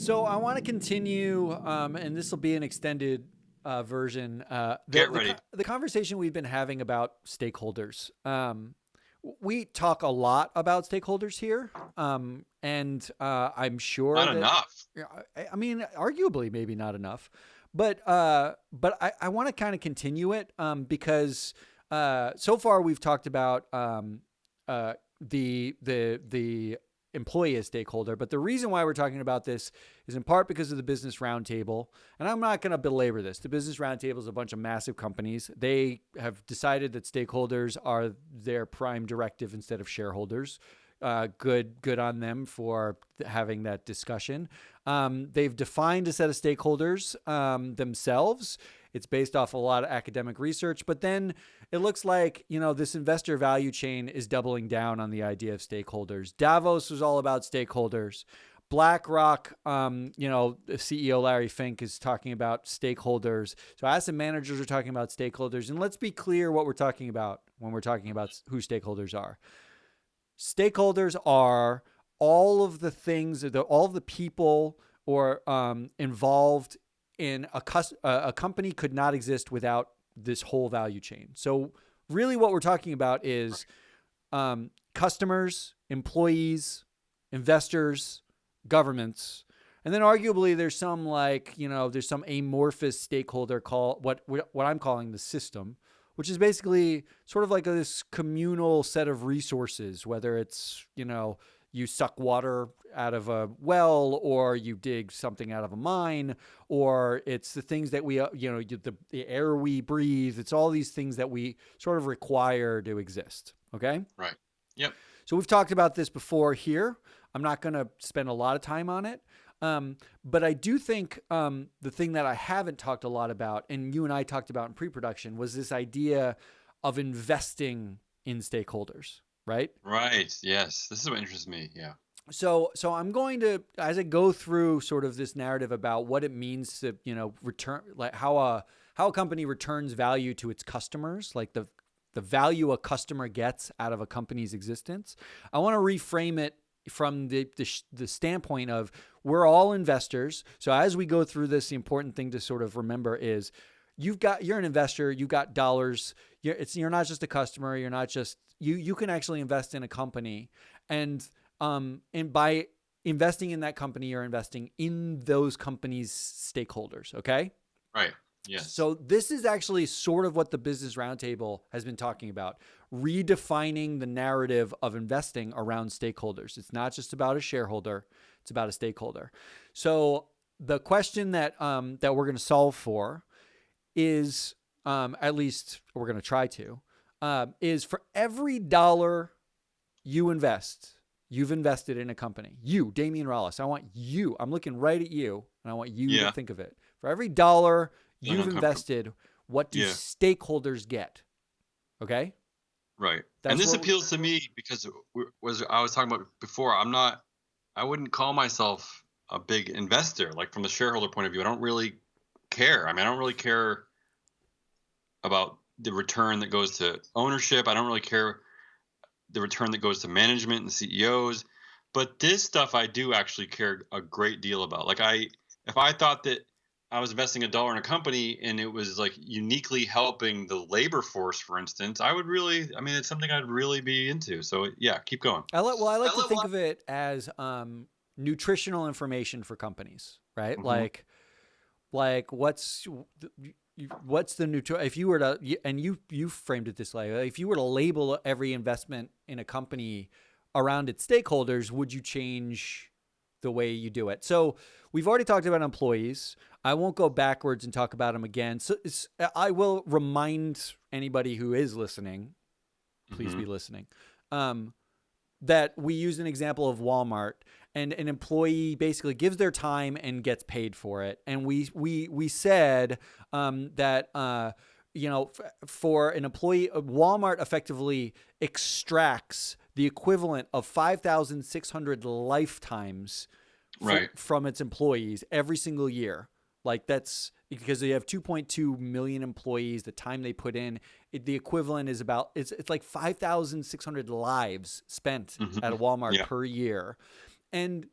So I want to continue, and this will be an extended version. Get ready. The conversation we've been having about stakeholders. We talk a lot about stakeholders here, and I'm sure Not that, enough. yeah, I mean, arguably maybe not enough, but I want to kind of continue it because so far we've talked about uh, the employee as stakeholder. But the reason why we're talking about this is in part because of the Business Roundtable. And I'm not going to belabor this. The Business Roundtable is a bunch of massive companies. They have decided that stakeholders are their prime directive instead of shareholders. Good on them for having that discussion. They've defined a set of stakeholders themselves. It's based off a lot of academic research, but then it looks like, this investor value chain is doubling down on the idea of stakeholders. Davos was all about stakeholders. BlackRock, the CEO Larry Fink is talking about stakeholders. So asset managers are talking about stakeholders. And let's be clear what we're talking about when we're talking about who stakeholders are. Stakeholders are all of the things, all of the people or involved in a company could not exist without this whole value chain. So really what we're talking about is customers, employees, investors, governments, and then arguably there's some there's some amorphous stakeholder called what I'm calling the system, which is basically sort of like this communal set of resources, whether it's, you suck water out of a well or you dig something out of a mine, or it's the things that we, the air we breathe. It's all these things that we sort of require to exist. Okay. Right. Yep. So we've talked about this before here. I'm not going to spend a lot of time on it. But I do think the thing that I haven't talked a lot about, and you and I talked about in pre-production, was this idea of investing in stakeholders, right? Right. Yes. This is what interests me. Yeah. So I'm going to, as I go through sort of this narrative about what it means to, return, like how a company returns value to its customers, like the value a customer gets out of a company's existence. I want to reframe it from the standpoint of we're all investors. So as we go through this, the important thing to sort of remember is you're an investor, you got dollars. You're not just a customer. You're not just, you can actually invest in a company, and by investing in that company, you're investing in those companies' stakeholders. Okay. Right. Yes. So this is actually sort of what the Business Roundtable has been talking about, redefining the narrative of investing around stakeholders. It's not just about a shareholder, it's about a stakeholder. So the question that that we're going to solve for is, at least we're going to try to, is for every dollar you invest, you've invested in a company. You, Damian Rollis, I want you, I'm looking right at you, and I want you to Yeah. think of it. For every dollar Feeling you've uncomfortable. invested, what do Yeah. stakeholders get? Okay? Right. And That's this what appeals to me because I was talking about before. I wouldn't call myself a big investor. Like from the shareholder point of view, I don't really care. I mean, I don't really care about the return that goes to ownership. I don't really care the return that goes to management and CEOs. But this stuff I do actually care a great deal about. If I thought that I was investing a dollar in a company and it was like uniquely helping the labor force, for instance, I mean, it's something I'd really be into. So yeah, keep going. I like to think of it as nutritional information for companies, right? Hmm. Like what's the if you were to, and you framed it this way, if you were to label every investment in a company around its stakeholders, would you change the way you do it? So we've already talked about employees. I won't go backwards and talk about them again. So I will remind anybody who is listening, please be Hmm. listening, that we use an example of Walmart, and an employee basically gives their time and gets paid for it. And we said that for an employee, Walmart effectively extracts the equivalent of 5,600 lifetimes Right. from its employees every single year. Like that's because they have 2.2 million employees. The time they put in, the equivalent is about it's like 5,600 lives spent at a Hmm. Walmart Yeah. per year. And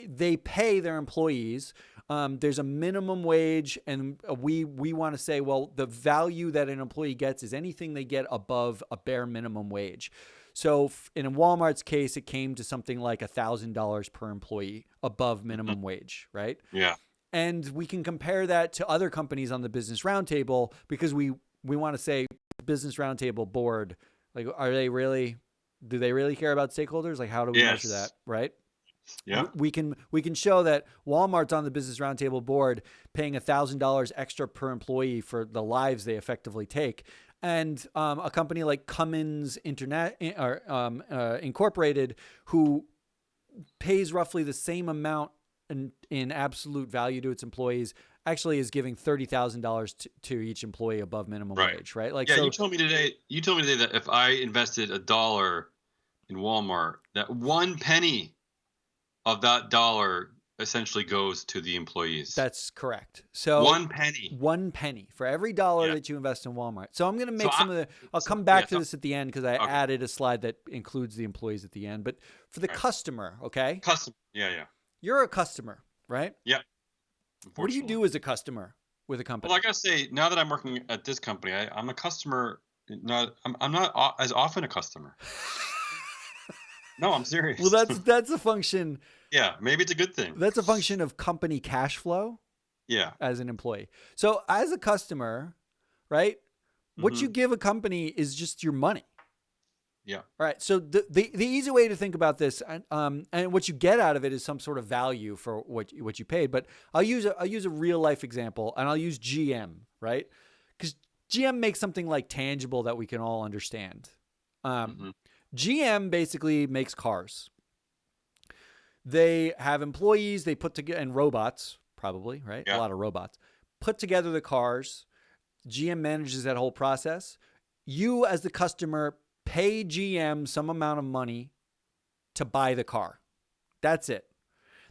they pay their employees. There's a minimum wage, and we want to say, well, the value that an employee gets is anything they get above a bare minimum wage. So in Walmart's case, it came to something like $1,000 per employee above minimum wage, right? Yeah. And we can compare that to other companies on the Business Roundtable, because we want to say, Business Roundtable board, like, do they really care about stakeholders? Like, how do we measure that, Yes. right? Yeah. We can show that Walmart's on the Business Roundtable board paying $1,000 extra per employee for the lives they effectively take. And a company like Cummins Incorporated, who pays roughly the same amount in absolute value to its employees, actually is giving $30,000 to each employee above minimum wage, right? Like, Yeah, so you told me today that if I invested $1 in Walmart, that 1 penny of that dollar essentially goes to the employees. that's correct. So 1 penny. 1 penny for every dollar Yeah. that you invest in Walmart. So I'm going to So make I'll come back to this at the end, because I added a slide that includes the employees at the end. But for the customer, okay? Custom. Yeah. You're a customer, right? Yeah. What do you do as a customer with a company? Well, I gotta say, now that I'm working at this company, I'm a customer. I'm not as often a customer. No, I'm serious. Well, that's a function. Yeah, maybe it's a good thing. That's a function of company cash flow. Yeah. As an employee. So as a customer, right? What you give a company is just your money. Yeah. All right. So the easy way to think about this, and what you get out of it, is some sort of value for what you paid. But I'll use a real life example, and I'll use GM, right? Because GM makes something like tangible that we can all understand. GM basically makes cars. They have employees. They put together, and robots, probably, right? Yeah. A lot of robots put together the cars. GM manages that whole process. You, as the customer, pay GM some amount of money to buy the car. That's it.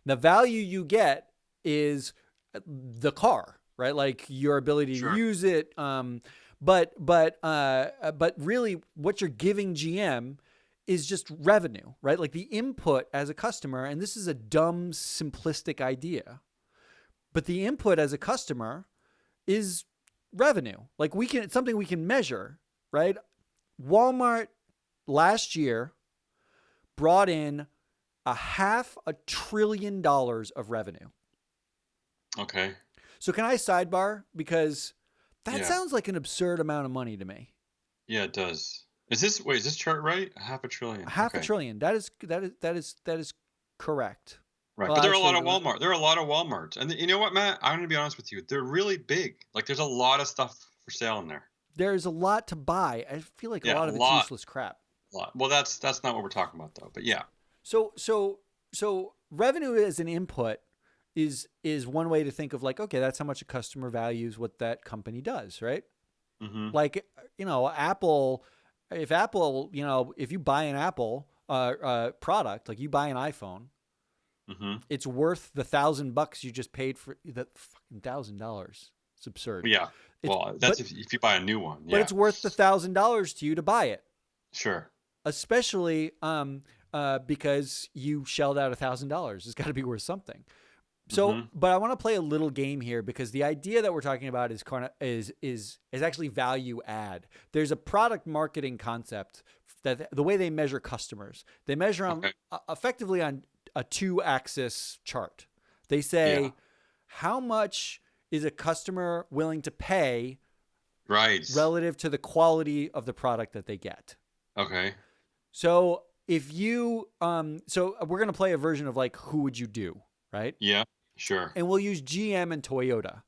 The value you get is the car, right? Like your ability to use it. But really, what you're giving GM is just revenue, right? Like the input as a customer, and this is a dumb, simplistic idea, but the input as a customer is revenue. Like it's something we can measure, right? Walmart last year brought in $500 billion of revenue. Okay. So can I sidebar? Because that sounds like an absurd amount of money to me. Yeah, it does. Is this chart right? $500 billion. $500 billion. That is correct. Right. Well, But there are actually, a lot of Walmart. There are a lot of Walmarts. And you know what, Matt? I'm going to be honest with you. They're really big. Like there's a lot of stuff for sale in there. There's a lot to buy. I feel like a lot of it's useless crap. A lot. Well, that's not what we're talking about though. But yeah. So revenue as an input is one way to think of, like, okay, that's how much a customer values what that company does, right? Mm-hmm. Like, Apple, if you buy an Apple product, like you buy an iPhone, it's worth the $1,000 you just paid for the fucking $1,000. It's absurd. Yeah. Well, that's if you buy a new one. Yeah. But it's worth the $1,000 to you to buy it. Sure. Especially because you shelled out $1,000. It's got to be worth something. So, but I want to play a little game here, because the idea that we're talking about is actually value add. There's a product marketing concept that the way they measure customers, they measure on effectively on a 2-axis chart. They say, how much is a customer willing to pay relative to the quality of the product that they get? Okay. So if you, so we're going to play a version of like, who would you do? Right? Yeah, sure. And we'll use GM and Toyota.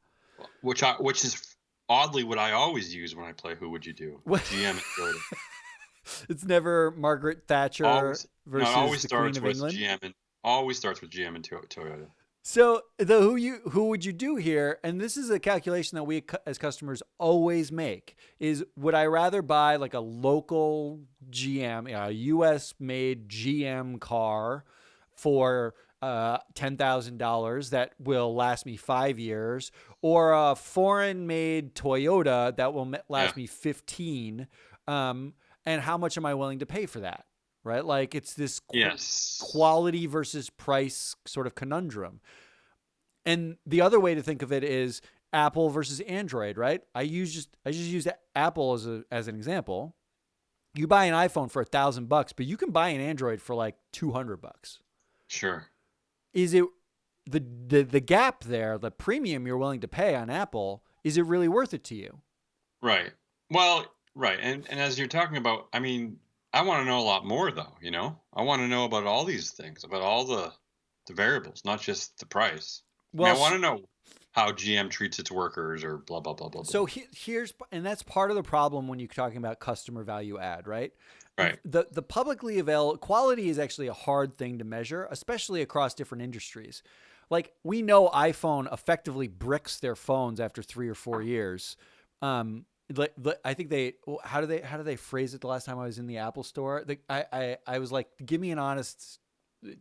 Which is oddly what I always use when I play Who Would You Do? GM and Toyota. It's never Margaret Thatcher versus the Queen of England. Always starts with GM and Toyota. So the who would you do here, and this is a calculation that we as customers always make, is would I rather buy like a local GM, a US made GM car for $10,000 that will last me 5 years, or a foreign made Toyota that will last me 15, and how much am I willing to pay for that? right? Like it's this Yes. quality versus price sort of conundrum. And the other way to think of it is Apple versus Android, right? I just use Apple as an example. You buy an iPhone for $1,000, but you can buy an Android for like $200. Sure. Is it the gap there, the premium you're willing to pay on Apple? Is it really worth it to you? Right. Well, right. And as you're talking about, I mean, I want to know a lot more though, you know? I want to know about all these things, about all the variables, not just the price. I mean, Well, I want to know how GM treats its workers or blah blah blah blah blah. so here's and that's part of the problem when you're talking about customer value add, right? Right. The publicly available quality is actually a hard thing to measure, especially across different industries. Like we know iPhone effectively bricks their phones after 3 or 4 years. I think how do they phrase it? The last time I was in the Apple store, I was like, give me an honest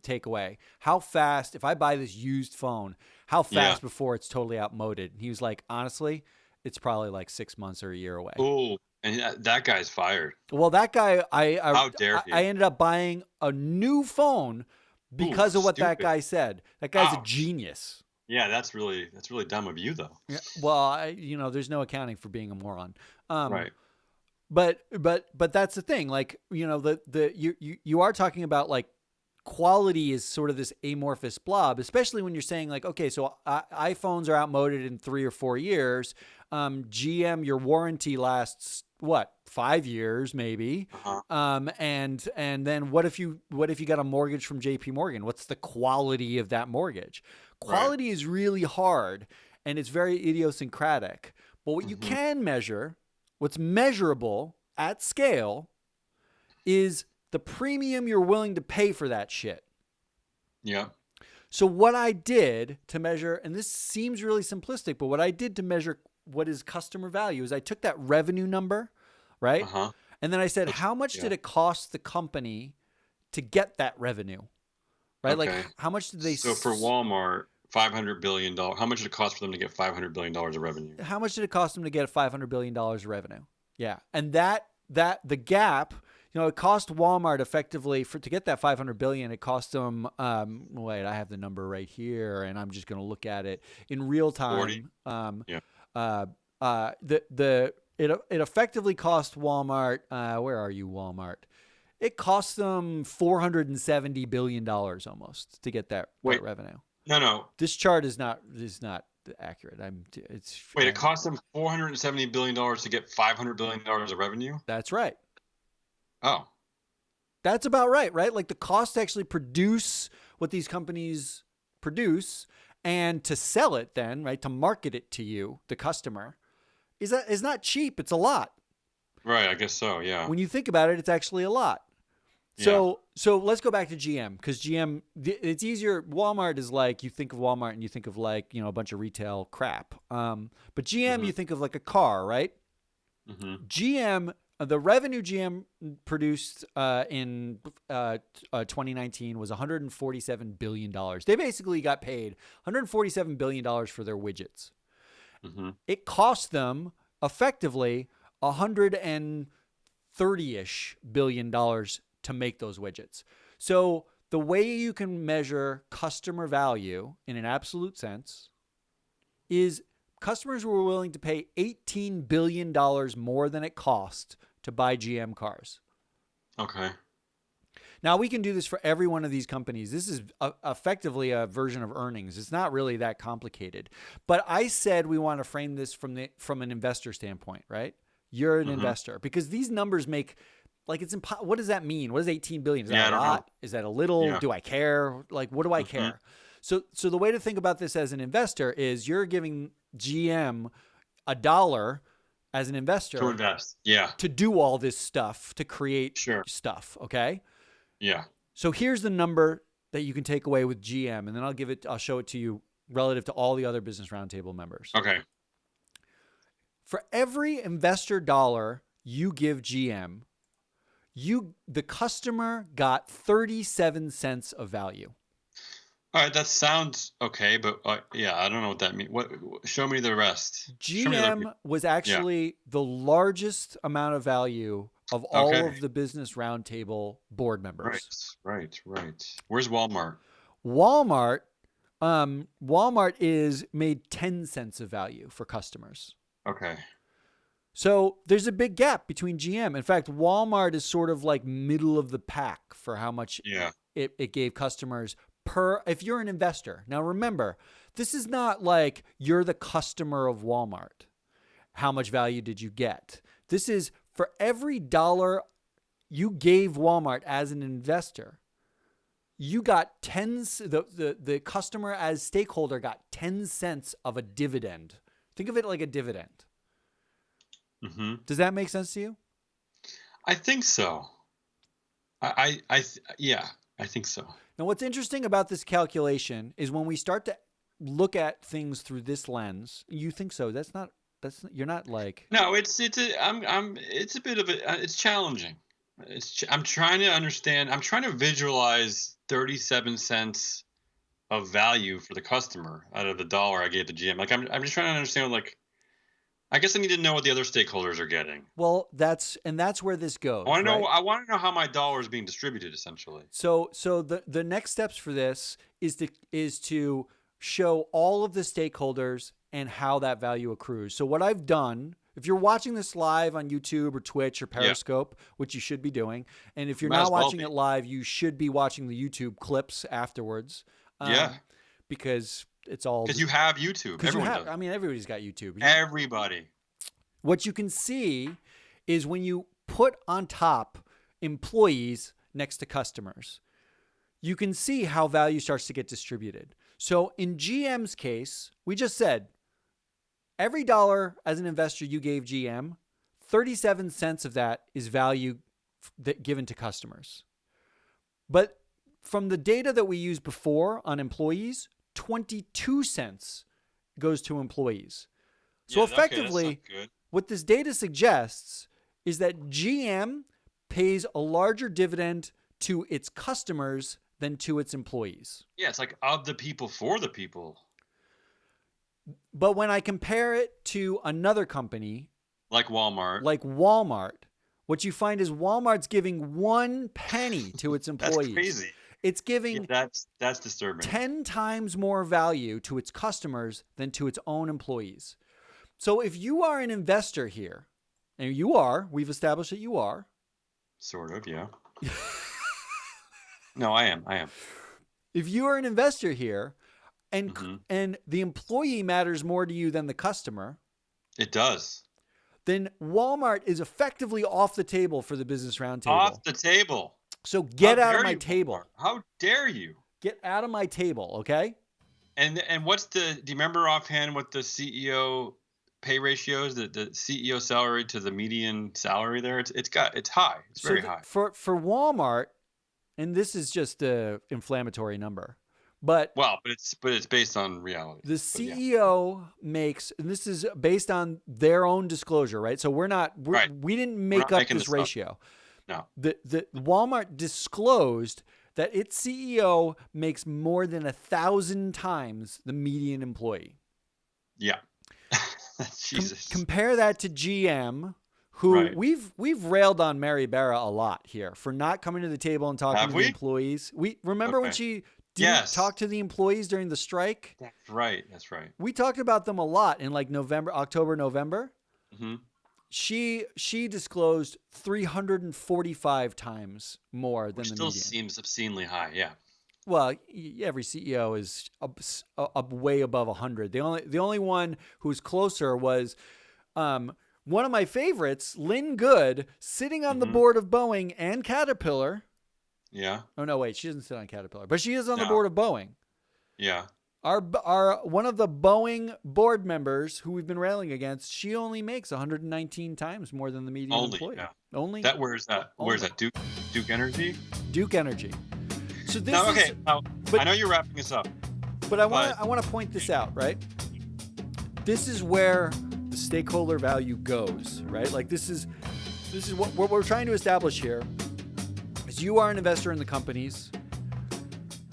takeaway. How fast, if I buy this used phone, how Yeah. fast before it's totally outmoded? And he was like, honestly, it's probably like 6 months or a year away. Oh, and that guy's fired. Well, that guy, How dare I he? ended up buying a new phone Ooh, because of what that stupid. guy said. That guy's a Ouch. genius. Yeah, that's really dumb of you though. Yeah, well, there's no accounting for being a moron. Um, Right. but that's the thing. Like, you are talking about like quality is sort of this amorphous blob, especially when you're saying like, okay, so iPhones are outmoded in 3 or 4 years. GM, your warranty lasts what, 5 years maybe. Uh-huh. And then what if you got a mortgage from JP Morgan? What's the quality of that mortgage? Right. Quality is really hard and it's very idiosyncratic. But what you Hmm. can measure, what's measurable at scale, is the premium you're willing to pay for that shit. Yeah. So what I did to measure, and this seems really simplistic, but what I did to measure what is customer value is I took that revenue number, right? Uh-huh. And then I said, Which how much yeah. did it cost the company to get that revenue? Right? Like Okay. how much did So for Walmart, $500 billion. How much did it cost for them to get $500 billion of revenue? how much did it cost them to get $500 billion of revenue? Yeah. And that the gap, it cost Walmart effectively to get that 500 billion. It cost them. Wait, I have the number right here, and I'm just going to look at it in real 40? time. Yeah. It effectively cost Walmart. Where are you, Walmart? It cost them $470 billion almost to get that Wait. revenue. No, no. This chart is not accurate. Wait, it cost them $470 billion to get $500 billion of revenue? That's right. Oh. That's about right, right? Like the cost to actually produce what these companies produce and to sell it then, right, to market it to you, the customer, is not cheap. It's a lot. Right, I guess so, yeah. When you think about it, it's actually a lot. Yeah. So let's go back to GM because GM, it's easier. Walmart is like, you think of Walmart and you think of like, a bunch of retail crap. But GM, Mhm. you think of like a car, right? Mhm. GM, the revenue GM produced in 2019 was $147 billion. They basically got paid $147 billion for their widgets. Mhm. It cost them effectively $130-ish billion to make those widgets. So the way you can measure customer value in an absolute sense is customers were willing to pay $18 billion more than it cost to buy GM cars. Okay. Now, we can do this for every one of these companies. This is effectively a version of earnings. It's not really that complicated. But I said we want to frame this from an investor standpoint, right? You're an Mhm. investor because these numbers make like it's what does that mean? What is 18 billion? Is that Yeah, a I don't know. lot? Is that a little? Yeah. Do I care? Like what do I Mhm. care? So the way to think about this as an investor is you're giving GM $1 as an To investor invest. Yeah. to do all this stuff to create Sure. stuff, okay? Yeah. So here's the number that you can take away with GM, and then I'll show it to you relative to all the other Business Roundtable members. Okay. For every investor dollar you give GM, the customer got 37 cents of value. All right, that sounds okay, but yeah, I don't know what that means. What? Show me the rest. Show me the other GM people. was Yeah. actually the largest amount of value of all Okay. of the Business Roundtable board Right. members. Right. Where's Walmart? Walmart, Walmart is made 10 cents of value for customers. Okay. So there's a big gap between GM. In fact, Walmart is sort of like middle of the pack for how much Yeah. it gave customers per, if you're an investor. Now remember, this is not like you're the customer of Walmart. How much value did you get? This is for every dollar you gave Walmart as an investor, you got the customer as stakeholder got 10 cents of a dividend. Think of it like a dividend. Mm-hmm. Does that make sense to you? I think so. Yeah, I think so. Now, what's interesting about this calculation is when we start to look at things through this lens, you think so. You're not like, No, it's a bit of it's challenging. I'm trying to understand. I'm trying to visualize 37 cents of value for the customer out of the dollar I gave the GM. Like I'm just trying to understand. Like I guess I need to know what the other stakeholders are getting. well, that's where this goes, I want to know. right? I want to know how my dollar is being distributed, essentially. So the next steps for this is to show all of the stakeholders and how that value accrues. So what I've done, if you're watching this live on YouTube or Twitch or Yeah, Periscope, which you should be doing, and if you're might not as well watching be. it live, you should be watching the YouTube clips afterwards, Yeah, because it's all because you have YouTube. because you Everyone have. does. I mean, everybody's got YouTube. Everybody. What you can see is when you put on top employees next to customers, you can see how value starts to get distributed. So in GM's case, we just said every dollar as an investor you gave GM, 37 cents of that is value given to customers. But from the data that we used before on employees, 22 cents goes to employees. So Yeah. Okay, that's effectively, not good. what this data suggests is that GM pays a larger dividend to its customers than to its employees. Yeah, it's like of the people for the people. But when I compare it to another company Like Walmart. like Walmart, what you find is Walmart's giving 1 penny to its That's employees. crazy. It's Yeah, giving that's disturbing. 10 times more value to its customers than to its own employees. So if you are an investor here, and we've established that you are. Sort of, yeah. No, I am. If you are an investor here and hmm and the employee matters more to you than the customer, It does. then Walmart is effectively off the table for the Business Roundtable. Off the table. So How get out of dare my you, table. Walmart? How dare you? Get out of my table, okay? And what's do you remember offhand what the CEO pay ratio is? The CEO salary to the median salary there? It's high. It's very high. For Walmart, and this is just an inflammatory number, but Well, but it's based on reality. the But yeah. CEO makes, and this is based on their own disclosure, right? So Right. we didn't We're make not up making this this up. ratio. No. The Walmart disclosed that its CEO makes more than 1,000 times the median employee. Yeah. Jesus. Compare that to GM, who Right. we've railed on Mary Barra a lot here for not coming to the table and talking Have to we? the employees. We remember when Okay. she didn't Yes. talk to the employees during the strike. That's right. That's right. We talked about them a lot in like October, November. hmm She disclosed 345 times more than Which the still median. seems obscenely high. Yeah. Well, every CEO is up way above 100. The only one who's closer was one of my favorites, Lynn Good, sitting on the hmm board of Boeing and Caterpillar. Yeah. Oh no, wait, she doesn't sit on Caterpillar, but she is on the No. board of Boeing. Yeah. Our one of the Boeing board members who we've been railing against, she only makes 119 times more than the median Only. employee. Yeah. Only Where's that? Where's that? Duke Energy. Duke Energy. So this Now, okay. is, Now, but- I know you're wrapping this up. but I want to point this out, right? This is where the stakeholder value goes, right? Like this is what we're trying to establish here. Is you are an investor in the companies.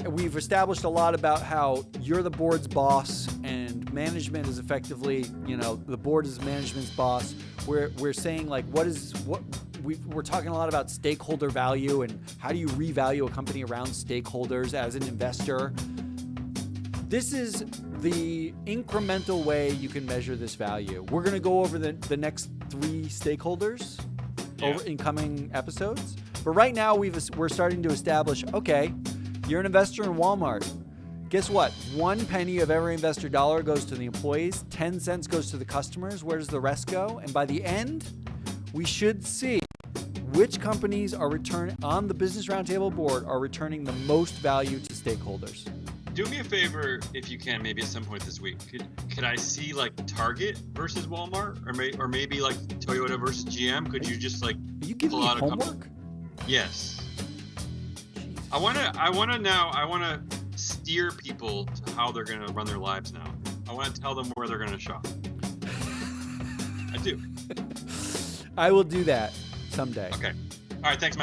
We've established a lot about how you're the board's boss and management is effectively, the board is management's boss. We're saying like what we're talking a lot about stakeholder value and how do you revalue a company around stakeholders as an investor. This is the incremental way you can measure this value. We're going to go over the next 3 stakeholders in coming episodes. But right now, we're starting to establish, okay, you're an investor in Walmart. Guess what? 1 penny of every investor dollar goes to the employees. 10 cents goes to the customers. Where does the rest go? And by the end, we should see which companies are on the Business Roundtable board are returning the most value to stakeholders. Do me a favor, if you can, maybe at some point this week. Could I see like Target versus Walmart, or maybe like Toyota versus GM? Could you just like Are you giving pull me out homework? Yes. I want to steer people to how they're going to run their lives now. I want to tell them where they're going to shop. I do. I will do that someday. Okay. All right. Thanks, Matt.